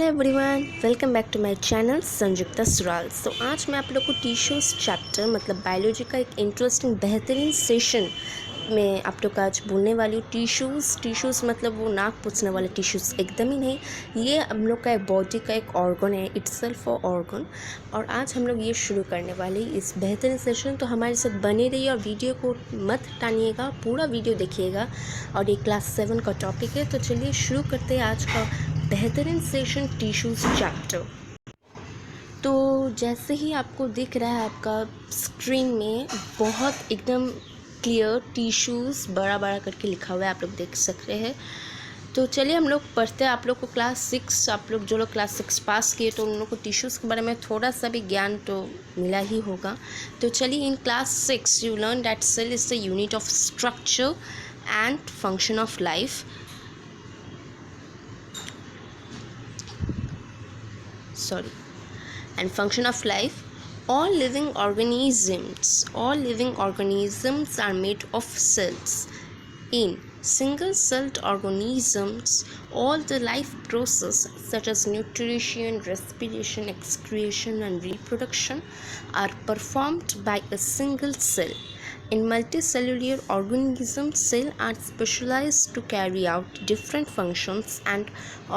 Everyone, welcome back to my channel Sanyukta Sural. आज मैं आप लोग को टिश्यूज़ चैप्टर मतलब बायोलॉजी का एक इंटरेस्टिंग बेहतरीन सेशन में आप लोग का आज बोलने वाली हूँ। टिश्यूज़ मतलब वो नाक पूछने वाले टिश्यूज़ एकदम ही नहीं, ये हम लोग का एक बॉडी का एक ऑर्गन है, इट्सेल्फ ऑर्गन। और आज हम लोग ये शुरू करने वाले इस बेहतरीन सेशन। तो हमारे साथ बने रहिए और वीडियो को मत टानिएगा, पूरा वीडियो देखिएगा। और ये क्लास 7 का टॉपिक है। तो चलिए शुरू करते हैं आज का बेहतरीन सेशन टिश्यूज़ चैप्टर। तो जैसे ही आपको दिख रहा है आपका स्क्रीन में बहुत एकदम क्लियर टिश्यूज़ बड़ा बड़ा करके लिखा हुआ है, आप लोग देख सकते हैं। तो चलिए हम लोग पढ़ते हैं। आप लोग को क्लास 6, आप लोग जो लोग क्लास 6 पास किए तो उन लोग को टिश्यूज़ के बारे में थोड़ा सा भी ज्ञान तो मिला ही होगा। तो चलिए, in class 6 you learn that cell is the unit of structure and function of life. And function of life. All living organisms are made of cells. In single-celled organisms, all the life process such as nutrition, respiration, excretion and reproduction are performed by a single cell. In multicellular organisms, cells are specialized to carry out different functions and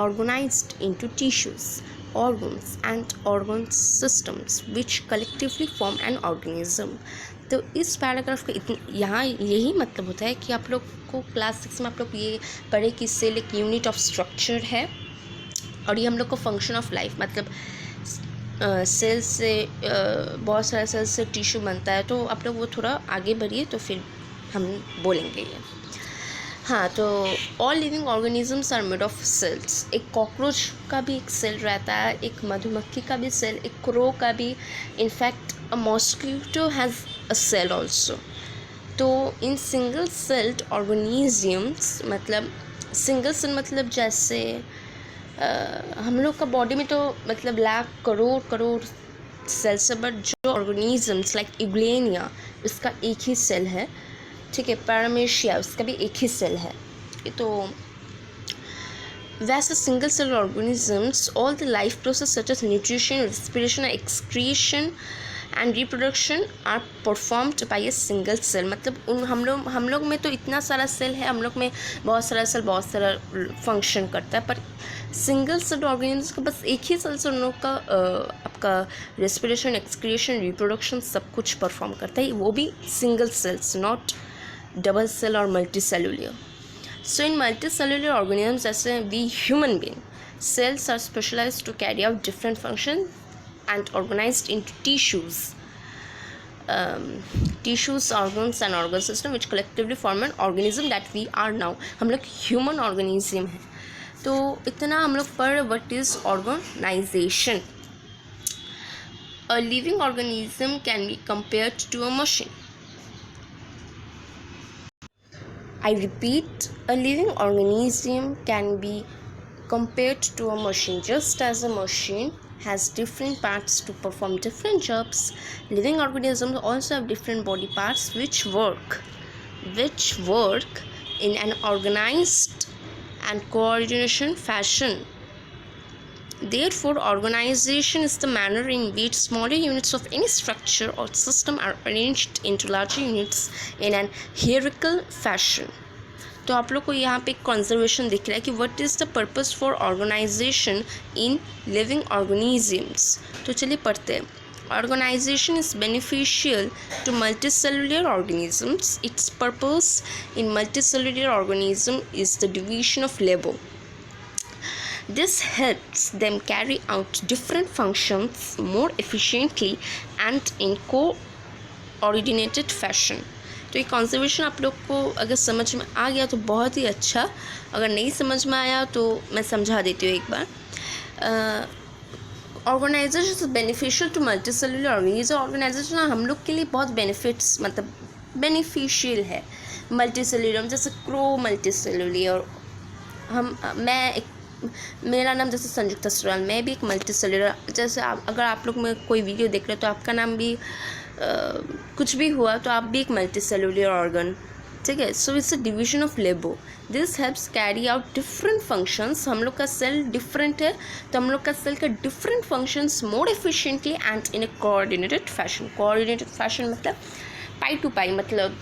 organized into tissues, organs and organ systems which collectively form an organism. तो इस paragraph का यहाँ यही मतलब होता है कि आप लोग को क्लास 6 में आप लोग ये पढ़े कि सेल एक यूनिट ऑफ स्ट्रक्चर है और ये हम लोग को फंक्शन ऑफ लाइफ मतलब सेल से बहुत सारे सेल से टिश्यू बनता है। तो आप लोग वो थोड़ा आगे बढ़िए तो फिर हम बोलेंगे ये। हाँ, तो all living organisms are made of cells. एक कॉकरोच का भी एक सेल रहता है, एक मधुमक्खी का भी सेल, एक क्रो का भी, in fact a mosquito has a cell also. तो इन सिंगल सेल्ड ऑर्गेनिजम्स मतलब सिंगल सेल मतलब जैसे हम लोग का बॉडी में तो मतलब लाख करोड़ सेल्स है, बट जो ऑर्गेनिजम्स लाइक इग्लेनिया उसका एक ही सेल है, ठीक है। पैरामेशिया उसका भी एक ही सेल है। तो वैसे single cell organisms all the life process such as nutrition, respiration, excretion and reproduction are performed by a single cell. मतलब हम लोग में तो इतना सारा सेल है, हम लोग में बहुत सारा सेल बहुत सारा फंक्शन करता है, पर सिंगल सेल ऑर्गेनिज्म का बस एक ही सेल से उन लोग का आपका रेस्पिरेशन, एक्सक्रीशन, रिप्रोडक्शन सब कुछ परफॉर्म करता है, वो भी single cells, not double cell और multicellular. So in multicellular organisms जैसे we human being, cells are specialized to carry out different functions and organized into tissues, organs and organ system which collectively form an organism that we are now. हम लोग human organism है। तो इतना हम लोग पढ़ what is organisation. A living organism can be compared to a machine. I repeat, a living organism can be compared to a machine. Just as a machine has different parts to perform different jobs, living organisms also have different body parts which work in an organized and coordination fashion. Therefore, organization is the manner in which smaller units of any structure or system are arranged into larger units in an hierarchical fashion. तो आप लोग को यहाँ पे एक conservation दिख रहा है कि what is the purpose for organisation in living organisms. तो चलिए पढ़ते हैं। Organization is beneficial to multicellular organisms. Its purpose in multicellular organism is the division of labor. This helps them carry out different functions more efficiently and in coordinated fashion. तो ये conservation आप लोग को अगर समझ में आ गया तो बहुत ही अच्छा, अगर नहीं समझ में आया तो मैं समझा देती हूँ एक बार। Organization is beneficial to multicellular organism. Organization हम लोग के लिए बहुत बेनिफिट्स मतलब बेनिफिशियल है। मल्टीसेलुलर जैसे क्रो मल्टीसेलुलर, मेरा नाम जैसे संयुक्ता सुराल, मैं भी एक मल्टीसेलुलर। जैसे अगर आप लोग में कोई वीडियो देख रहे हो तो आपका नाम भी कुछ भी हुआ तो आप भी एक मल्टीसेलुलर ऑर्गन ठीक है. So it's a division of labour. This helps carry out different functions. हम लोग का सेल डिफरेंट है तो हम लोग का सेल का different functions more efficiently and in A coordinated fashion. Coordinated fashion मतलब पाई टू पाई, मतलब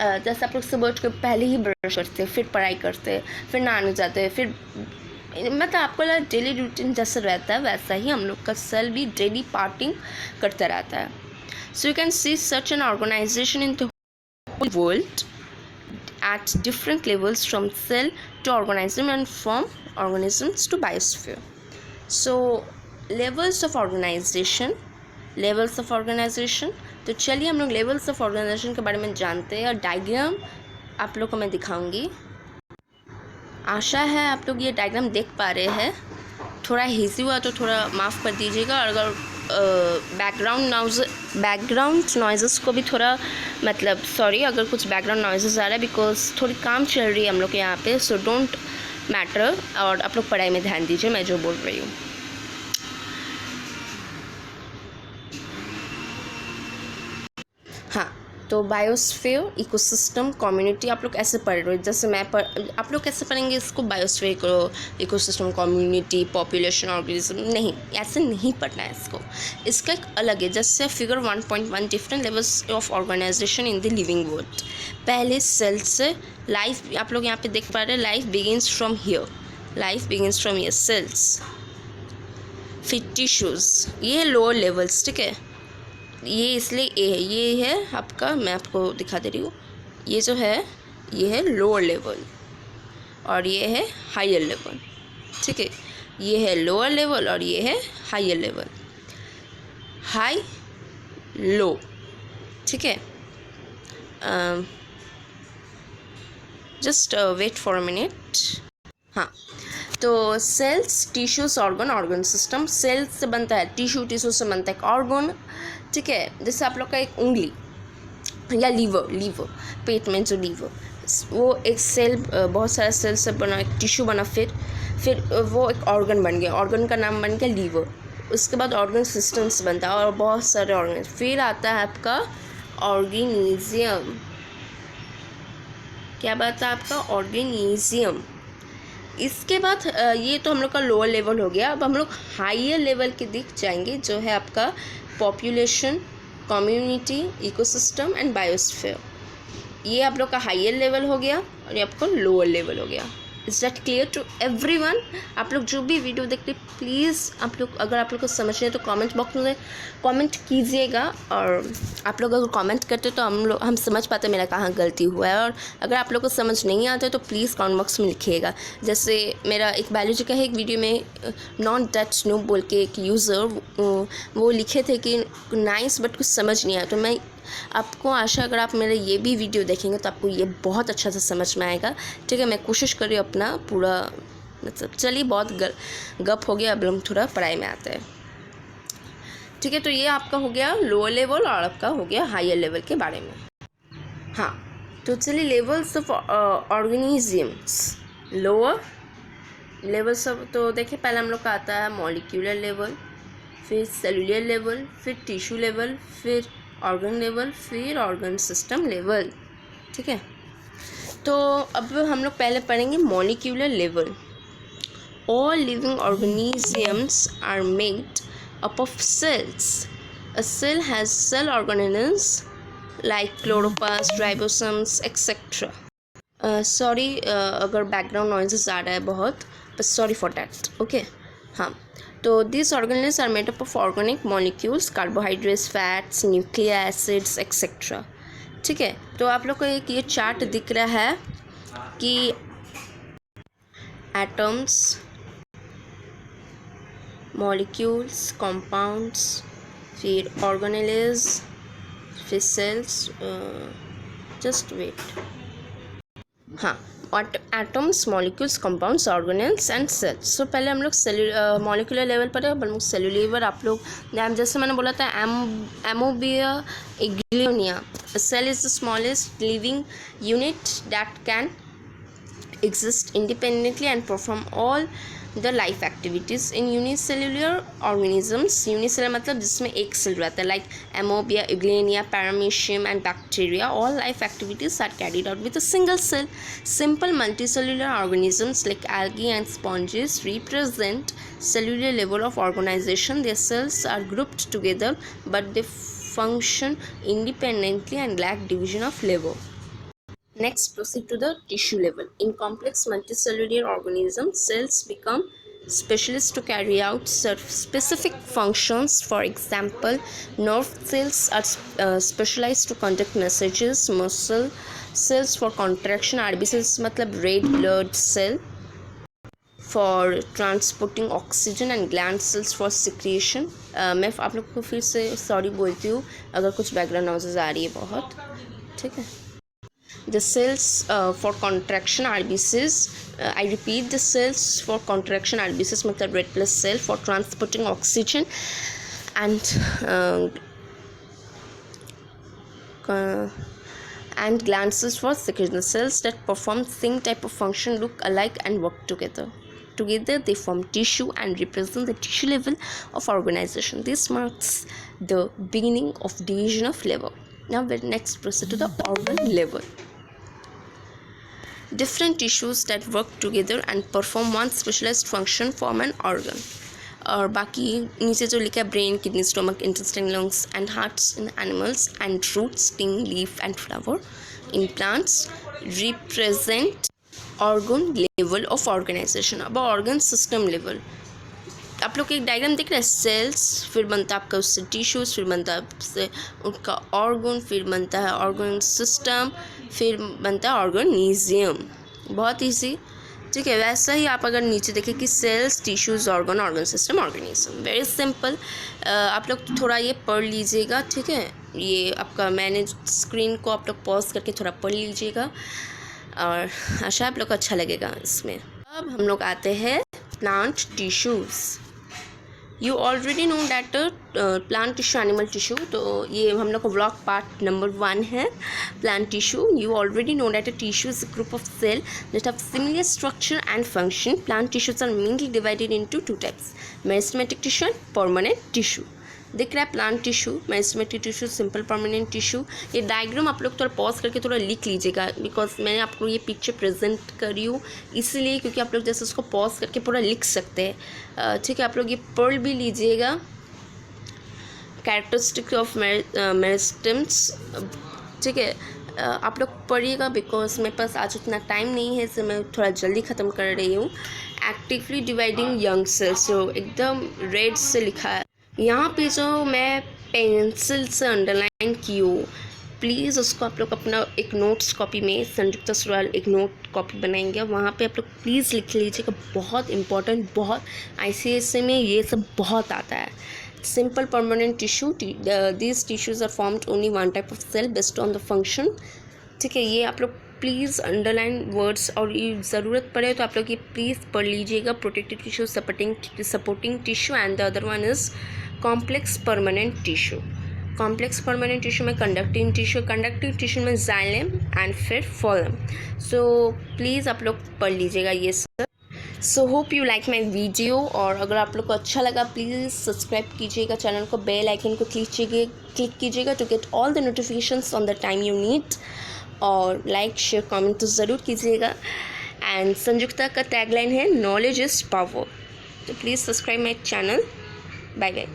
जैसे आप लोग सुबह उठ के पहले ही ब्रश करते, फिर पढ़ाई करते, फिर नहाने जाते, फिर मतलब आपको डेली रूटीन जैसा रहता है वैसा ही हम लोग का सेल भी डेली पार्टिंग करता रहता है. So you can see such an organisation in the whole world at different levels from cell to organism and from organisms to biosphere. So levels of organization. तो चलिए हम लोग लेवल्स ऑफ ऑर्गेनाइजेशन के बारे में जानते हैं और डायग्राम आप लोग को मैं दिखाऊंगी. आशा है आप लोग ये डायग्राम देख पा रहे हैं. थोड़ा हेजी हुआ तो थोड़ा माफ़ कर दीजिएगा. और अगर बैकग्राउंड नॉइज़ेस को भी थोड़ा मतलब सॉरी अगर कुछ बैकग्राउंड नॉइज़ेस आ रहा है बिकॉज थोड़ी काम चल रही है हम लोग के यहाँ पे. सो डोंट मैटर और आप लोग पढ़ाई में ध्यान दीजिए मैं जो बोल रही हूँ. हाँ, तो बायोस्फीयर, इकोसिस्टम, कम्युनिटी आप लोग ऐसे पढ़ रहे हो. जैसे आप लोग कैसे पढ़ेंगे इसको, बायोस्फीयर को, इकोसिस्टम, कम्युनिटी, पॉपुलेशन, ऑर्गेनिज्म. नहीं, ऐसे नहीं पढ़ना है इसको. इसका एक अलग है. जैसे figure 1.1 different levels of organisation in the living world. पहले सेल से लाइफ आप लोग यहाँ पे देख पा रहे हैं. Life begins from here, cells. फिर टिश्यूज़, ये लोअर लेवल्स. ठीक है, ये इसलिए ए है, ये है आपका, मैं आपको दिखा दे रही हूँ. ये जो है ये है लोअर लेवल और ये है हायर लेवल. ठीक है, ये है लोअर लेवल और ये है हायर लेवल. High, low. ठीक है, just wait for a minute. हाँ, तो cells, tissues, organ system. Cells से बनता है टिश्यू से बनता है ऑर्गन. ठीक है, जैसे आप लोग का एक उंगली या लीवर पेट में जो लीवर, वो एक सेल, बहुत सारे सेल से बना एक टिश्यू बना, फिर वो एक ऑर्गन बन गया. ऑर्गन का नाम बन गया लीवर. उसके बाद ऑर्गन सिस्टम्स बनता है और बहुत सारे ऑर्गन. फिर आता है आपका ऑर्गेनिज्म. क्या बात है आपका ऑर्गेनिज्म. इसके बाद ये तो हम लोग का लोअर लेवल हो गया. अब हम लोग हायर लेवल के दिख जाएंगे जो है आपका population, community, ecosystem and biosphere. ये आप लोग का हायर लेवल हो गया और ये आपका लोअर लेवल हो गया. Is that clear to everyone? आप लोग जो भी वीडियो देखते प्लीज़ आप लोग अगर आप लोग को समझ नहीं है तो कमेंट बॉक्स में कमेंट कीजिएगा. और आप लोग अगर कमेंट करते तो हम समझ पाते मेरा कहाँ गलती हुआ है. और अगर आप लोग को समझ नहीं आता तो प्लीज़ कमेंट बॉक्स में लिखिएगा. जैसे मेरा एक बायोलॉजी का है एक वीडियो में नॉन डैट नो बोल के एक यूज़र वो लिखे थे कि नाइस बट कुछ समझ नहीं आया. तो मैं आपको आशा अगर आप मेरा ये भी वीडियो देखेंगे तो आपको ये बहुत अच्छा से समझ में आएगा. ठीक है, मैं कोशिश कर रही हूँ अपना पूरा. मतलब चलिए बहुत गप हो गया. अब हम थोड़ा पढ़ाई में आते हैं. ठीक है, तो ये आपका हो गया लोअर लेवल और आपका हो गया हायर लेवल के बारे में. हाँ, तो चलिए levels of organisms. Lower level सब तो देखिए पहले हम लोग का आता है मॉलिक्यूलर लेवल, फिर सेलुलर लेवल, फिर टिश्यू लेवल, फिर ऑर्गन लेवल, फिर ऑर्गन सिस्टम लेवल. ठीक है, तो अब हम लोग पहले पढ़ेंगे molecular level. All living organisms are made up of cells. A cell has cell organelles like chloroplast, ribosomes etcetera. Sorry अगर बैकग्राउंड नॉइजेस आ रहा है बहुत, but sorry for that. Okay, हाँ, तो these organelles are made up of organic molecules, carbohydrates, fats, nucleic acids, etc. ठीक है, तो आप लोग को एक ये चार्ट दिख रहा है कि एटम्स, मॉलिक्यूल्स, कंपाउंड्स, फिर ऑर्गेनेल्स, फिर सेल्स. Just wait. हाँ, atoms, molecules, compounds, organelles and cells. So पहले हम लोग मॉलिक्यूलर लेवल पर है. अब हम लोग सेलुलर. आप लोग जैसे मैंने बोला था amoeba euglena. Cell is the smallest living unit that can exist independently and perform all the life activities in unicellular organisms, unicellular मतलब जिसमें एक सेल रहता है, like amoeba, euglena, paramecium and bacteria, all life activities are carried out with a single cell. Simple multicellular organisms like algae and sponges represent cellular level of organization. Their cells are grouped together but they function independently and lack division of labor. Next, proceed to the tissue level. In complex multicellular organisms, cells become specialists to carry out specific functions. For example, nerve cells are specialized to conduct messages. Muscle cells for contraction. RBC cells मतलब red blood cell for transporting oxygen and gland cells for secretion. मैं आप लोग को फिर से sorry बोलती हूँ अगर कुछ बैकग्राउंड नॉइज़ आ रही है बहुत, ठीक है. The cells for contraction RBCs, I repeat, the cells for contraction RBCs मतलब red blood cell for transporting oxygen and gland cells for secretion. Cells that perform same type of function look alike and work together. Together they form tissue and represent the tissue level of organization. This marks the beginning of division of labor. Now we'll next proceed to the organ level. Different tissues that work together and perform one specialized function form an organ. और बाकी नीचे जो लिखा है brain, kidney, stomach, intestine, lungs and hearts in animals and root, stem, leaf and flower in plants represent organ level of organisation. अब organ system level आप लोग एक डायग्राम देख रहे हैं, सेल्स, फिर बनता है आपका उससे टिश्यूज़, फिर बनता है उससे उनका ऑर्गन, फिर बनता है ऑर्गन सिस्टम, फिर बनता है ऑर्गेनिज्म. बहुत ईजी, ठीक है. वैसा ही आप अगर नीचे देखें कि cells, tissues, organ, organ system, organism, very simple. आप लोग थोड़ा ये पढ़ लीजिएगा, ठीक है. ये आपका मैंने स्क्रीन को आप लोग पॉज करके थोड़ा पढ़ लीजिएगा और आशा आप लोग को अच्छा लगेगा इसमें. अब हम लोग आते हैं plant tissues. You already know that plant tissue, animal tissue, तो ये हम लोग का ब्लॉक पार्ट नंबर 1 है, plant tissue. You already know that a tissue is a group of cell that have similar structure and function. Plant tissues are mainly divided into 2 types, meristematic tissue and permanent tissue. दिख रहा है plant tissue, meristematic tissue, simple permanent tissue. ये diagram आप लोग थोड़ा pause करके थोड़ा लिख लीजिएगा, बिकॉज मैंने आपको ये पिक्चर प्रेजेंट करी हूँ इसलिए, क्योंकि आप लोग जैसे उसको पॉज करके पूरा लिख सकते हैं, ठीक है. आप लोग ये पढ़ भी लीजिएगा, कैरेक्टरिस्टिक ऑफ मेरिस्टेम्स, ठीक है. आप लोग पढ़िएगा बिकॉज मेरे पास आज उतना टाइम नहीं है, इसलिए मैं थोड़ा जल्दी ख़त्म कर रही हूँ. एक्टिवली डिवाइडिंग यंग सेल्स, जो एकदम रेड से लिखा है यहाँ पे, जो मैं पेंसिल से अंडरलाइन की हूँ, प्लीज़ उसको आप लोग अपना एक नोट्स कॉपी में, संयुक्ता ससुराल एक नोट कॉपी बनाएंगे, वहाँ पे आप लोग प्लीज़ लिख लीजिएगा. बहुत इंपॉर्टेंट, बहुत ICSE में ये सब बहुत आता है. Simple permanent tissue, these tissues are formed only one type of cell based on the function, ठीक है. ये आप लोग प्लीज़ अंडरलाइन वर्ड्स, और ये ज़रूरत पड़े तो आप लोग ये प्लीज़ पढ़ लीजिएगा. Protective tissue, supporting tissue and the other one is complex permanent tissue. Complex permanent tissue में कंडक्टिंग टिश्यू में जाइलम एंड फिर फोलम. सो प्लीज़ आप लोग पढ़ लीजिएगा ये सब. So hope you like my video, और अगर आप लोग को अच्छा लगा प्लीज़ सब्सक्राइब कीजिएगा चैनल को, बेल आइकन को क्लिक कीजिएगा to get all the notifications on the time you need, और लाइक शेयर कमेंट तो ज़रूर कीजिएगा. एंड संयुक्ता का टैगलाइन है नॉलेज इज़ पावर, तो please subscribe my channel. Bye bye.